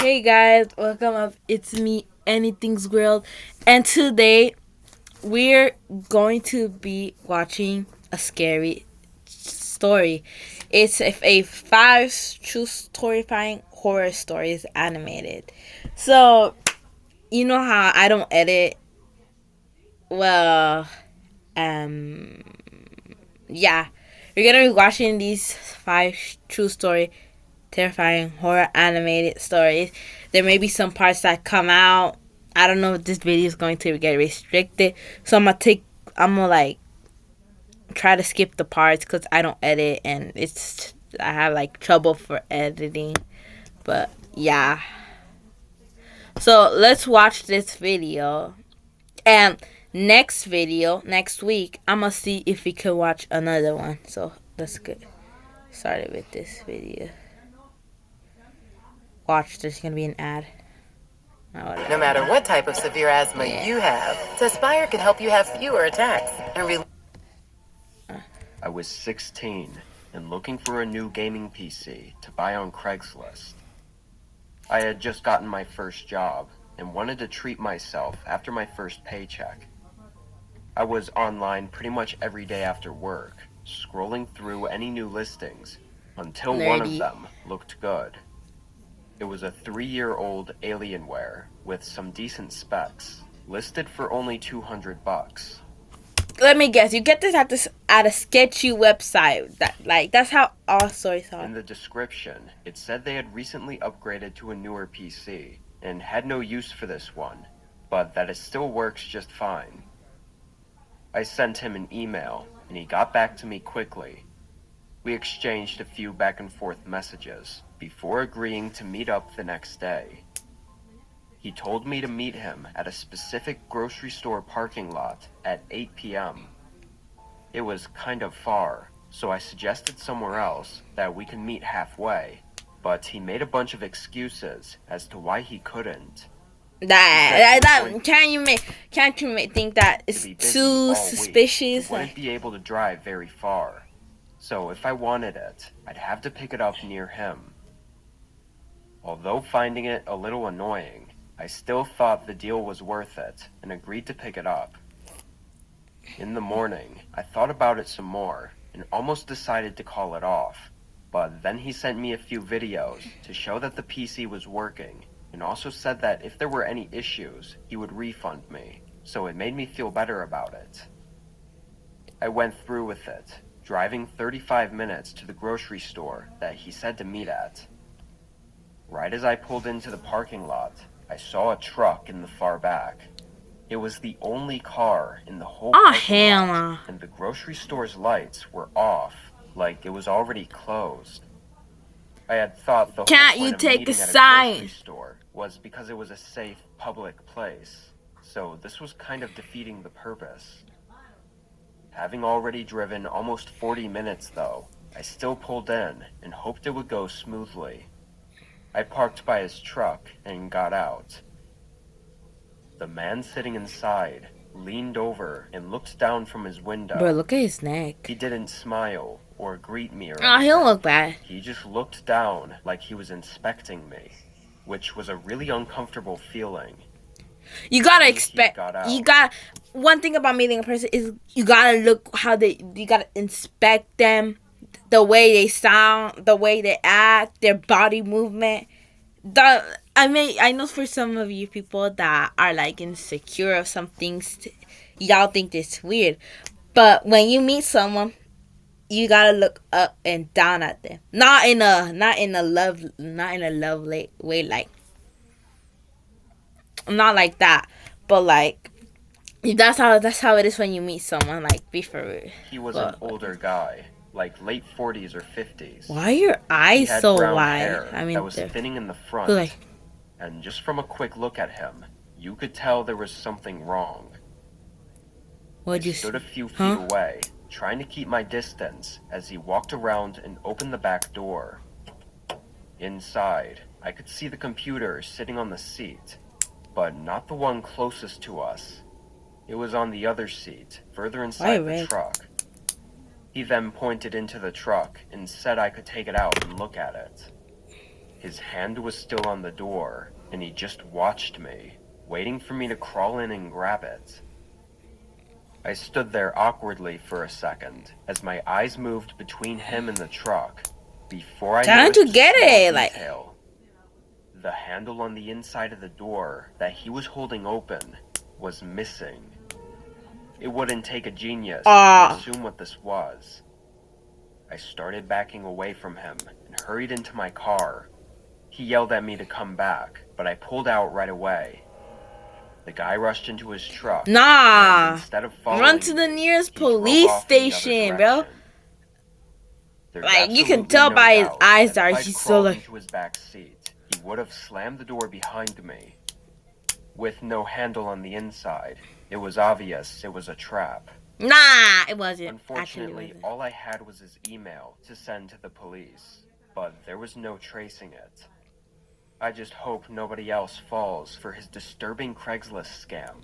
Hey guys, welcome up. It's me, Anything's Grilled, and today we're going to be watching a scary story. It's a five true storyfying horror stories animated. So you know how I don't edit. Well, um, yeah, we're gonna be watching these five true story terrifying horror animated stories. There may be some parts that come out. I don't know if this video is going to get restricted, so I'm gonna like try to skip the parts because I don't edit and I have like trouble for editing. But yeah, so let's watch this video, and next week I'm gonna see if we can watch another one. So let's get started with this video. Watch, there's gonna be an ad. No matter what type of severe asthma you have, Tespire can help you have fewer attacks and I was 16 and looking for a new gaming PC to buy on Craigslist. I had just gotten my first job and wanted to treat myself after my first paycheck. I was online pretty much every day after work, scrolling through any new listings until one of them looked good. It was a 3-year-old Alienware with some decent specs, listed for only $200. Let me guess. You get this at a sketchy website. That's how all stories are. In the description, it said they had recently upgraded to a newer PC and had no use for this one, but that it still works just fine. I sent him an email, and he got back to me quickly. We exchanged a few back and forth messages before agreeing to meet up the next day. He told me to meet him at a specific grocery store parking lot at 8 p.m. It was kind of far, so I suggested somewhere else that we could meet halfway, but he made a bunch of excuses as to why he couldn't. Can't you think that it's too suspicious? He wouldn't be able to drive very far, so if I wanted it, I'd have to pick it up near him. Although finding it a little annoying, I still thought the deal was worth it and agreed to pick it up. In the morning, I thought about it some more and almost decided to call it off, but then he sent me a few videos to show that the PC was working and also said that if there were any issues, he would refund me, so it made me feel better about it. I went through with it, driving 35 minutes to the grocery store that he said to meet at. Right as I pulled into the parking lot, I saw a truck in the far back. It was the only car in the whole parking lot, and the grocery store's lights were off, like it was already closed. I had thought the whole point of meeting at a grocery store was because it was a safe public place, so this was kind of defeating the purpose. Having already driven almost 40 minutes though, I still pulled in and hoped it would go smoothly. I parked by his truck and got out. The man sitting inside leaned over and looked down from his window. Bro, look at his neck. He didn't smile or greet me or anything. He'll look bad. He just looked down like he was inspecting me, which was a really uncomfortable feeling. You gotta one thing about meeting a person is you gotta look you gotta inspect them. The way they sound, the way they act, their body movement. I know for some of you people that are like insecure of some things, y'all think it's weird. But when you meet someone, you gotta look up and down at them. Not in a love way, like not like that. But like that's how it is when you meet someone. Like, be for real. He was an older guy. Like late 40s or 50s. Why are your eyes so wide? That was thinning in the front. And just from a quick look at him, you could tell there was something wrong. I stood a few feet away, trying to keep my distance as he walked around and opened the back door. Inside, I could see the computer sitting on the seat, but not the one closest to us. It was on the other seat, further inside the truck. He then pointed into the truck and said I could take it out and look at it. His hand was still on the door, and he just watched me, waiting for me to crawl in and grab it. I stood there awkwardly for a second as my eyes moved between him and the truck before I Trying noticed to get a small it, like- detail. The handle on the inside of the door that he was holding open was missing. It wouldn't take a genius to assume what this was. I started backing away from him and hurried into my car. He yelled at me to come back, but I pulled out right away. The guy rushed into his truck. Nah. And instead of following Run to the me, nearest he drove police off in the other station, bro. direction. There's Like, you can absolutely tell no by his doubt eyes that that if I'd he's so crawled like- into his back seat, he would have slammed the door behind me. With no handle on the inside, it was obvious it was a trap. Nah, it wasn't. Actually, Unfortunately, it wasn't. all I had was his email to send to the police, but there was no tracing it. I just hope nobody else falls for his disturbing Craigslist scam.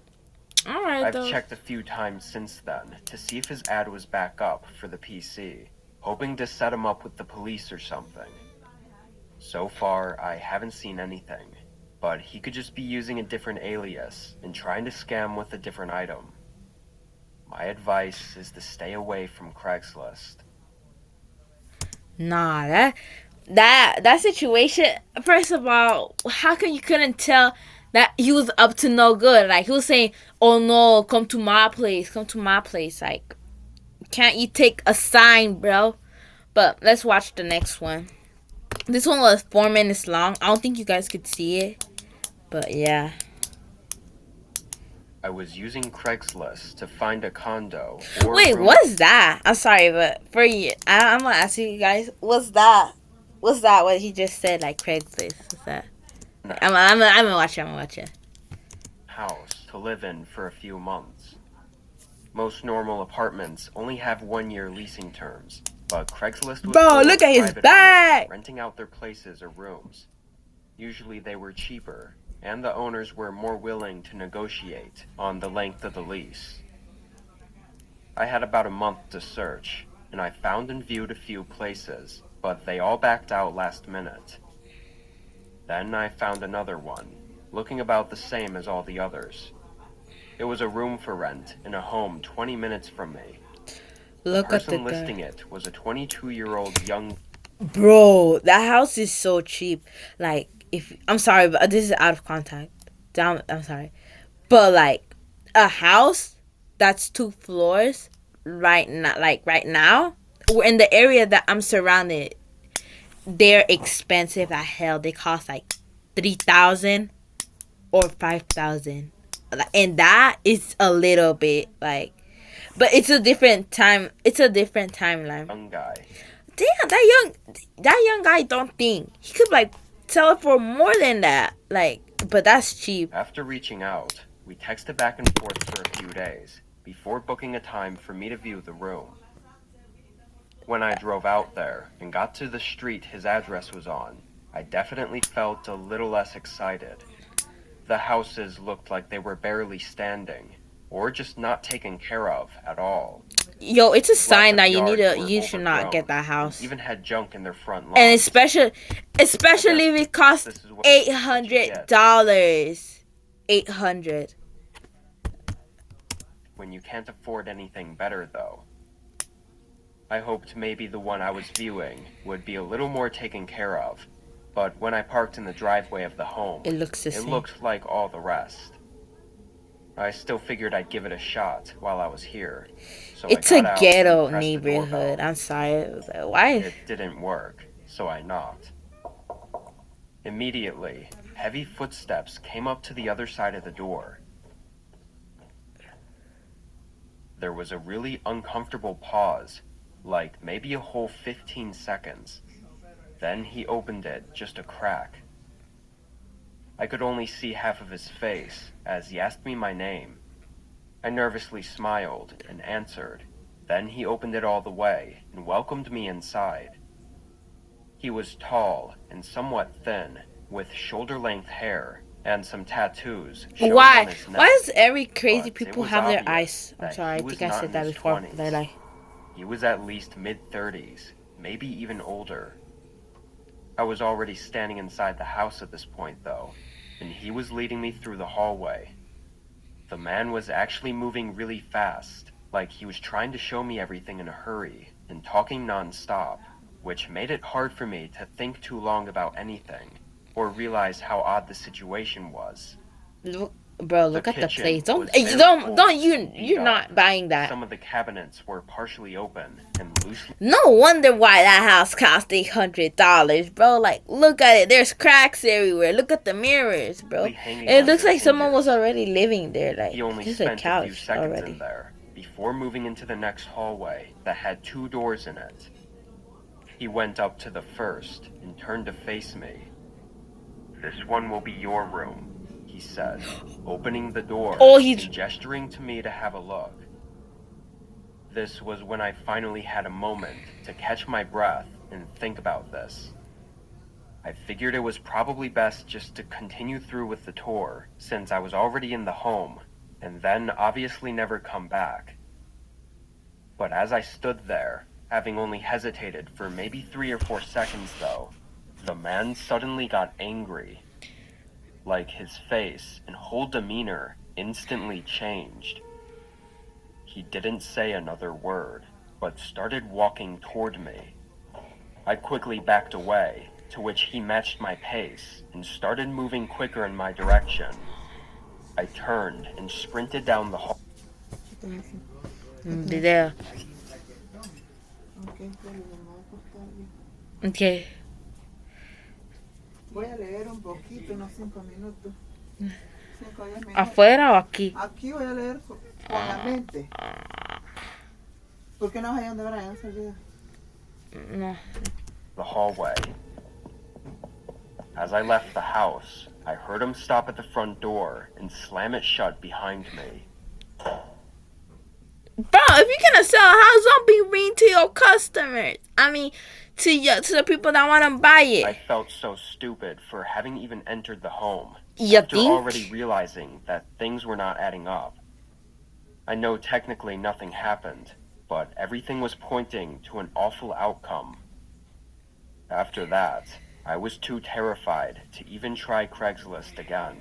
Alright, I've though. checked a few times since then to see if his ad was back up for the PC, hoping to set him up with the police or something. So far, I haven't seen anything, but he could just be using a different alias and trying to scam with a different item. My advice is to stay away from Craigslist. Nah, that situation. First of all, how come you couldn't tell that he was up to no good? Like, he was saying, "Oh no, come to my place, come to my place." Like, can't you take a sign, bro? But let's watch the next one. This one was 4 minutes long. I don't think you guys could see it, but yeah. I was using Craigslist to find a condo. Or Wait, room- what's that? I'm sorry, but for you, I'm gonna ask you guys, what's that? What's that? What he just said, like Craigslist? What's that? I'm gonna watch it. I'm gonna watch it. House to live in for a few months. Most normal apartments only have 1-year leasing terms, but Craigslist was Bro, full look of at his private back! owners renting out their places or rooms. Usually they were cheaper, and the owners were more willing to negotiate on the length of the lease. I had about a month to search, and I found and viewed a few places, but they all backed out last minute. Then I found another one, looking about the same as all the others. It was a room for rent in a home 20 minutes from me. Look The at the person listing it was a 22-year-old young. Bro, that house is so cheap. Like, if I'm sorry, but this is out of contact. I'm sorry, but like a house that's 2 floors right now, we're in the area that I'm surrounded. They're expensive as hell. They cost like 3,000 or 5,000, and that is a little bit like. But it's a different time. It's a different timeline. Young guy. Damn, that young guy don't think he could like sell it for more than that. Like, but that's cheap. After reaching out, we texted back and forth for a few days before booking a time for me to view the room. When I drove out there and got to the street his address was on, I definitely felt a little less excited. The houses looked like they were barely standing, or just not taken care of at all. Yo, it's a sign Lots that of yards were you should not overgrown, get that house. Even had junk in their front lawn. And especially if it costs This is what you $800. 800. When you can't afford anything better, though. I hoped maybe the one I was viewing would be a little more taken care of, but when I parked in the driveway of the home, It looks the it same. looked like all the rest. I still figured I'd give it a shot while I was here. So It's I a got out ghetto and pressed the neighborhood. doorbell. I'm sorry. It was like, why? It didn't work, so I knocked. Immediately, heavy footsteps came up to the other side of the door. There was a really uncomfortable pause, like maybe a whole 15 seconds. Then he opened it just a crack. I could only see half of his face as he asked me my name. I nervously smiled and answered. Then he opened it all the way and welcomed me inside. He was tall and somewhat thin, with shoulder-length hair and some tattoos showing on Why? his neck. Why does every crazy But it people was have their obvious eyes? I'm that sorry. I he was think I not said in that his before. 20s. But like, He was at least mid-30s, maybe even older. I was already standing inside the house at this point, though, and he was leading me through the hallway. The man was actually moving really fast, like he was trying to show me everything in a hurry, and talking non-stop, which made it hard for me to think too long about anything, or realize how odd the situation was. Bro, look The at the kitchen place. was very full, You're not buying that. Some of the cabinets were partially open and loosely. No wonder why that house cost $800, bro. Like, look at it. There's cracks everywhere. Look at the mirrors, bro. hanging It on looks their like someone hinges. was already living there. Like, He only just a spent a few couch seconds already. in there before moving into the next hallway that had 2 doors in it. He went up to the first and turned to face me. "This one will be your room," he said, opening the door and gesturing to me to have a look. This was when I finally had a moment to catch my breath and think about this. I figured it was probably best just to continue through with the tour, since I was already in the home, and then obviously never come back. But as I stood there, having only hesitated for maybe 3 or 4 seconds though, the man suddenly got angry. Like his face and whole demeanor instantly changed. He didn't say another word, but started walking toward me. I quickly backed away, to which he matched my pace and started moving quicker in my direction. I turned and sprinted down the hall. Video. Okay. Voy a leer un poquito, unos 5 minutos. 5 o 10 minutos. ¿Afuera o aquí? Aquí voy a leer con la mente. ¿Por qué no vas allá donde Brian salida? No. The hallway. As I left the house, I heard him stop at the front door and slam it shut behind me. Bro, if you're gonna sell a house, don't be mean to your customers. I mean, to the people that want to buy it. I felt so stupid for having even entered the home. You After think? already realizing that things were not adding up. I know technically nothing happened, but everything was pointing to an awful outcome. After that, I was too terrified to even try Craigslist again.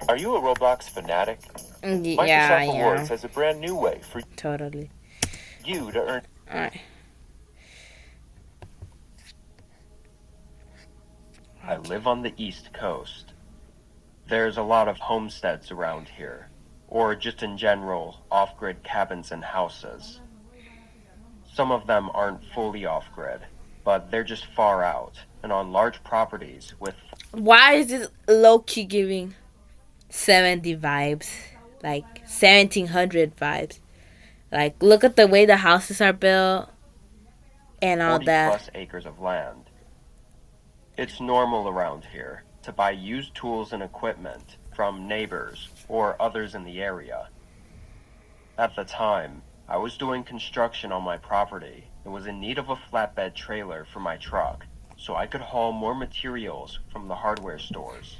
Are you a Roblox fanatic? Yeah, Microsoft yeah. Rewards has a brand new way for Totally. you to earn. Alright. I live on the East Coast. There's a lot of homesteads around here, or just in general, off-grid cabins and houses. Some of them aren't fully off-grid, but they're just far out and on large properties with. Why is this low-key giving 70 vibes? Like 1700 vibes. Like, look at the way the houses are built and all 40 that. plus acres of land. It's normal around here to buy used tools and equipment from neighbors or others in the area. At the time, I was doing construction on my property and was in need of a flatbed trailer for my truck so I could haul more materials from the hardware stores.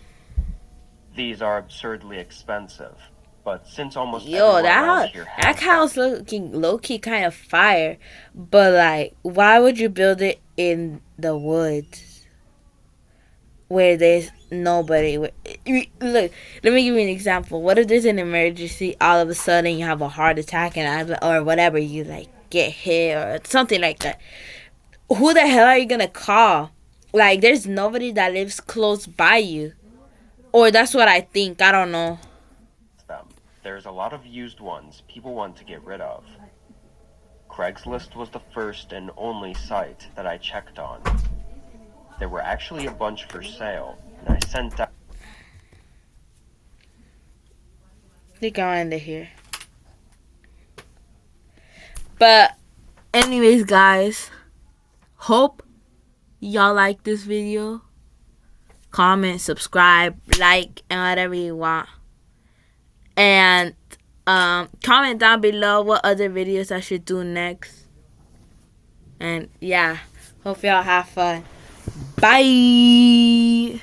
These are absurdly expensive, but since almost Yo, everyone that around house, here that has house looking low-key kind of fire. But, like, why would you build it in the woods? Where there's nobody. Look, let me give you an example. What if there's an emergency? All of a sudden, you have a heart attack or whatever. You like get hit or something like that. Who the hell are you gonna call? Like, there's nobody that lives close by you, or that's what I think. I don't know. them. There's a lot of used ones people want to get rid of. Craigslist was the first and only site that I checked on. There were actually a bunch for sale, and I sent out. I think I'll end it here. But anyways, guys, hope y'all like this video. Comment, subscribe, like, and whatever you want. And comment down below what other videos I should do next. And yeah, hope y'all have fun. Bye.